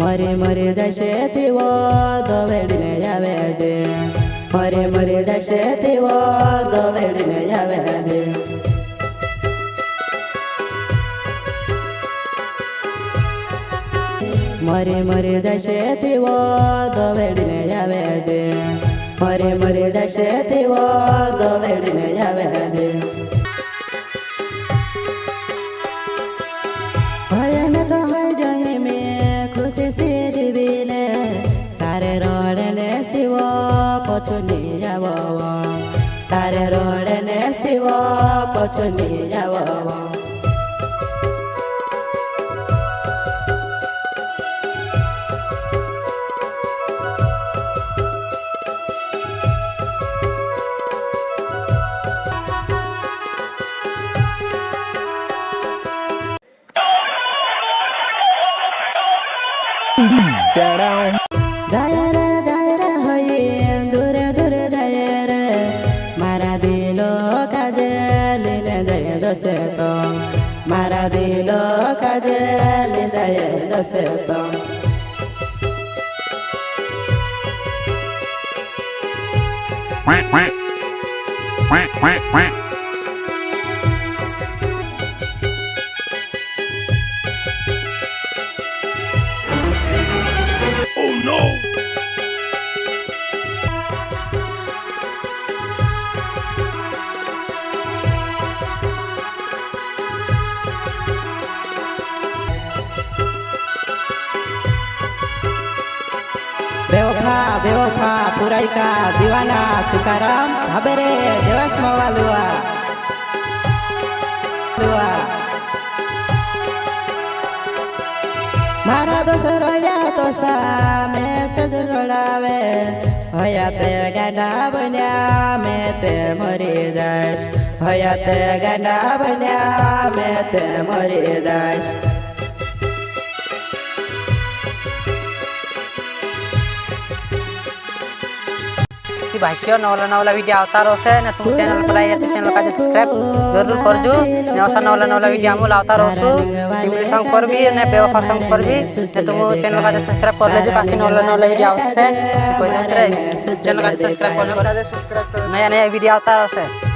मरे मरे दशे तिव दवेडने यावे दे मरे मरे दशे तिव दवेडने यावे दे मरे मरे दशे तिव दवेडने यावे दे मरे मरे दशे तिव दवेडने यावे दे भयन तो है जाए में खुशी से दिविले तारे रोडने शिव पछुनी जावा तारे रोडने शिव पछुनी जावा दायरा होई दूरे दूरे दायरा मारा दिलो काजे लीने दय दसे तो मारा दिलो काजे लीने दय दसे तो Quack quack quack quack quack. Oh no! बेवफा पुराई का दीवाना तुकाराम हबेरे देवास मवालुआ मारा दोष रोया तो सा मैसेज रोड़ावे हयाते गाना बन्या मैं ते मरी जाश हयाते गाना बन्या मैं ते मरी जाश भाष्य नवला नवला वीडियो आवता रहसे ने तुम चैनल पर आइए तो चैनल का सब्सक्राइब जरूर करजो नवसा नवला नवला वीडियो हमल आवता रहसु टीवी संग पर भी ने बेवफा संग पर भी ने तुम चैनल का सब्सक्राइब कर लेजो बाकी नवला नवला वीडियो आवसे कोई नहीं चैनल का सब्सक्राइब कर लो नया नया वीडियो आवता रहसे।